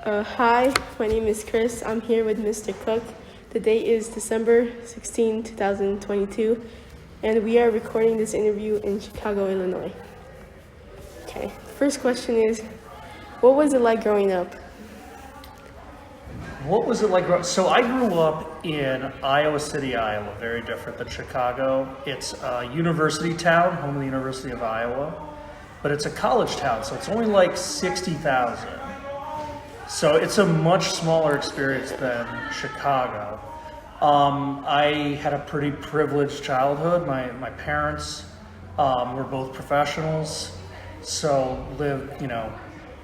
Hi, my name is Krys. I'm here with Mr. Cook. The date is December 16, 2022, and we are recording this interview in Chicago, Illinois. Okay, first question is, what was it like growing up? What was it like? So I grew up in Iowa City, Iowa, very different than Chicago. It's a university town, home of the University of Iowa, but it's a college town, so it's only like 60,000. So it's a much smaller experience than Chicago. I had a pretty privileged childhood. My parents were both professionals, so lived,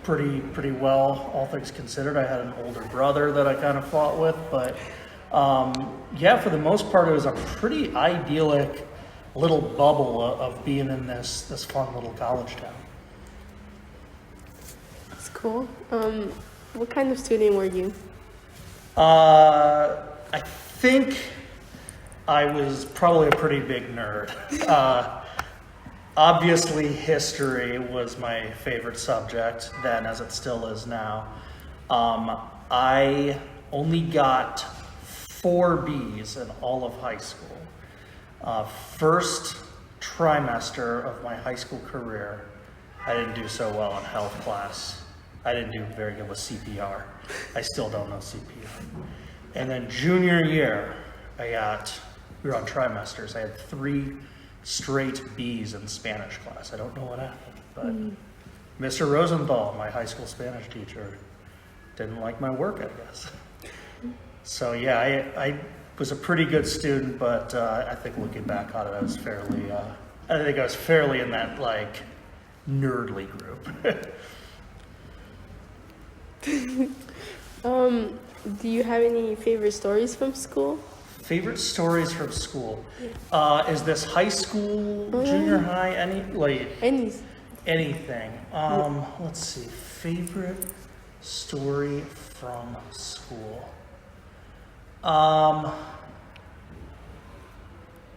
pretty well, all things considered. I had an older brother that I kind of fought with, but for the most part, it was a pretty idyllic little bubble of being in this fun little college town. That's cool. What kind of student were you? I think I was probably a pretty big nerd. Obviously, history was my favorite subject then, as it still is now. I only got 4 Bs in all of high school. First trimester of my high school career, I didn't do so well in health class. I didn't do very good with CPR. I still don't know CPR. And then junior year, we were on trimesters. I had 3 straight Bs in Spanish class. I don't know what happened, but Mr. Rosenthal, my high school Spanish teacher, didn't like my work, I guess. So yeah, I was a pretty good student, but I think looking back on it, I was fairly in that like nerdly group. Do you have any favorite stories from school? Favorite stories from school. Is this high school, junior high, anything? Let's see. Favorite story from school.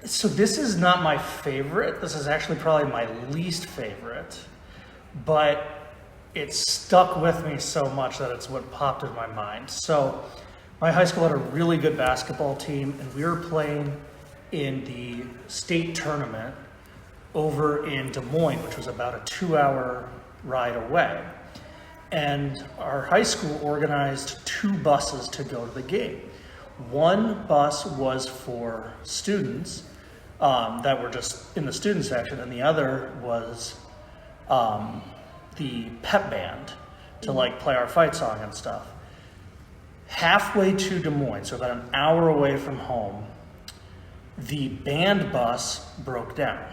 So this is not my favorite. This is actually probably my least favorite, but it stuck with me so much that it's what popped in my mind. So my high school had a really good basketball team, and we were playing in the state tournament over in Des Moines, which was about a 2-hour ride away. And our high school organized 2 buses to go to the game. One bus was for students that were just in the student section, and the other was the pep band to play our fight song and stuff. Halfway to Des Moines, so about an hour away from home, the band bus broke down.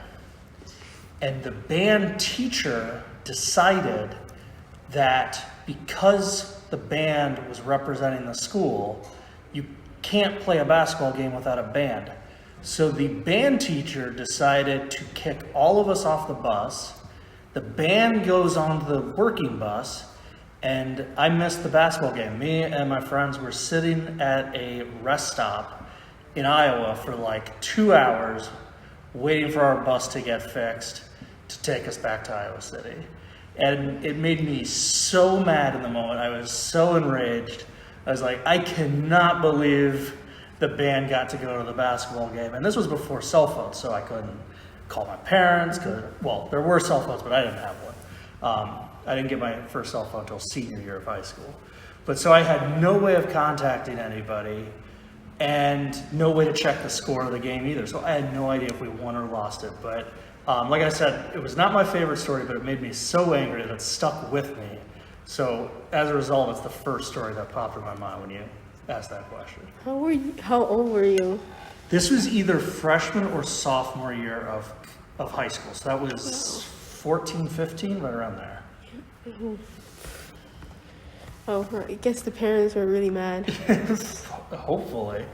And the band teacher decided that because the band was representing the school, you can't play a basketball game without a band. So the band teacher decided to kick all of us off the bus. The band goes on the working bus, and I missed the basketball game. Me and my friends were sitting at a rest stop in Iowa for 2 hours, waiting for our bus to get fixed to take us back to Iowa City. And it made me so mad in the moment. I was so enraged. I was like, I cannot believe the band got to go to the basketball game. And this was before cell phones, so I couldn't call my parents. There were cell phones, but I didn't have one. I didn't get my first cell phone until senior year of high school. But so I had no way of contacting anybody and no way to check the score of the game either. So I had no idea if we won or lost it. But like I said, it was not my favorite story, but it made me so angry that it stuck with me. So as a result, it's the first story that popped in my mind when you asked that question. How old were you? This was either freshman or sophomore year of high school. So that was 14, 15, right around there. Oh, I guess the parents were really mad. Hopefully.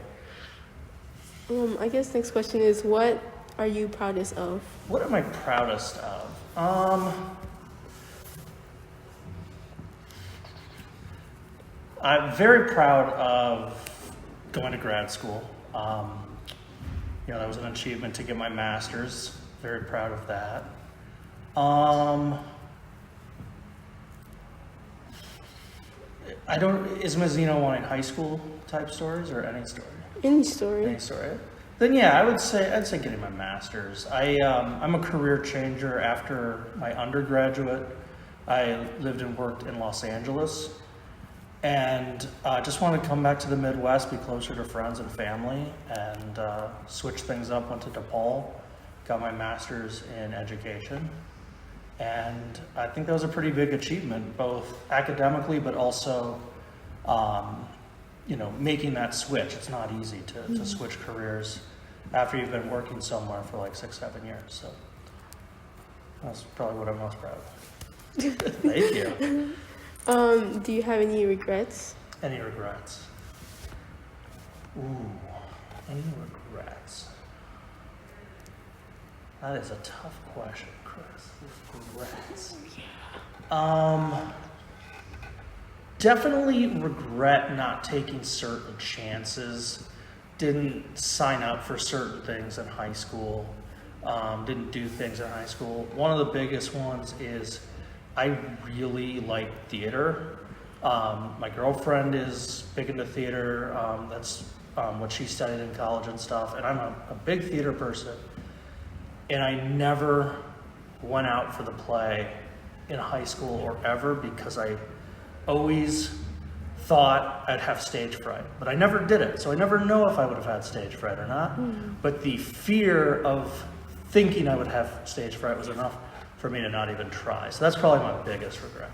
I guess next question is, what are you proudest of? What am I proudest of? I'm very proud of going to grad school. That was an achievement to get my master's. Very proud of that. I I don't, is Mazzino wanting high school type stories or any story? Any story. Any story? Then yeah, I'd say getting my master's. I'm a career changer after my undergraduate. I lived and worked in Los Angeles, and just wanted to come back to the Midwest, be closer to friends and family, and switch things up. Went to DePaul, got my master's in education, and I think that was a pretty big achievement, both academically, but also, making that switch. It's not easy to switch careers after you've been working somewhere for like 6-7 years. So that's probably what I'm most proud of. Thank you. Do you have any regrets? Any regrets? Ooh, any regrets? That is a tough question, Krys. Regrets. Definitely regret not taking certain chances. Didn't sign up for certain things in high school. Didn't do things in high school. One of the biggest ones is I really like theater. My girlfriend is big into theater. That's what she studied in college and stuff. And I'm a big theater person. And I never went out for the play in high school or ever because I always thought I'd have stage fright. But I never did it. So I never know if I would have had stage fright or not. But the fear of thinking I would have stage fright was enough for me to not even try. So that's probably my biggest regret.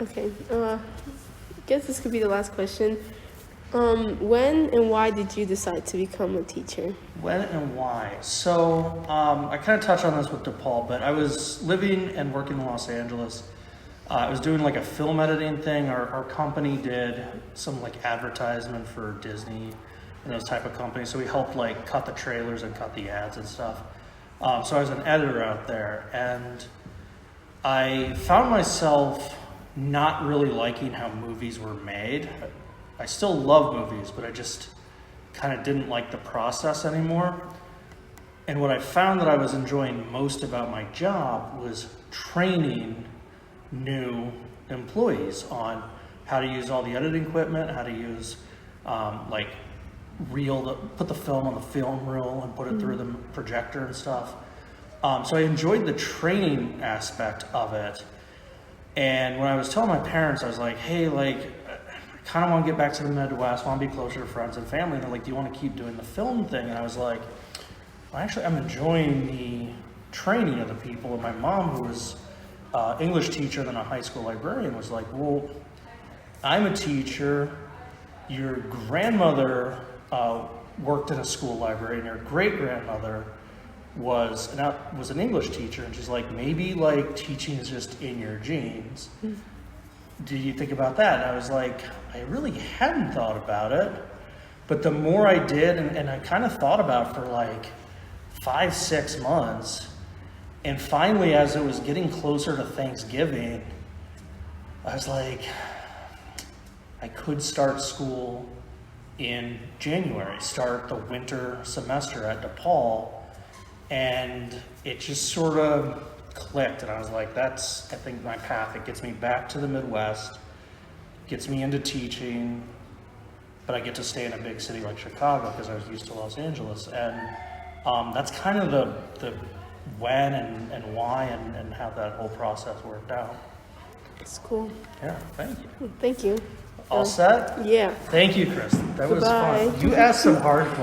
Okay. I guess this could be the last question. When and why did you decide to become a teacher? When and why? So I kind of touched on this with DePaul, but I was living and working in Los Angeles. I was doing like a film editing thing. Our company did some like advertisement for Disney and those type of companies. So we helped like cut the trailers and cut the ads and stuff. So I was an editor out there, and I found myself not really liking how movies were made. I still love movies, but I just kind of didn't like the process anymore. And what I found that I was enjoying most about my job was training new employees on how to use all the editing equipment, how to use put the film on the film reel and put it through the projector and stuff. So I enjoyed the training aspect of it. And when I was telling my parents, I was like, hey, I kind of want to get back to the Midwest, want to be closer to friends and family. And they're like, do you want to keep doing the film thing? And I was like, well, actually, I'm enjoying the training of the people. And my mom, who was an English teacher and then a high school librarian, was like, well, I'm a teacher. Your grandmother worked in a school library, and your great-grandmother was an English teacher. And she's like, maybe teaching is just in your genes. Do you think about that? And I was like, I really hadn't thought about it. But the more I did, and I kind of thought about it for 5-6 months, and finally, as it was getting closer to Thanksgiving, I was like, I could start school in January, start the winter semester at DePaul, and it just sort of clicked, and I was like, that's, I think, my path. It gets me back to the Midwest, gets me into teaching, but I get to stay in a big city like Chicago because I was used to Los Angeles, and that's kind of the when and why and how that whole process worked out. It's cool. Yeah, thank you. Thank you. All set? Yeah. Thank you, Krys. That was Goodbye. fun. You asked some hard questions.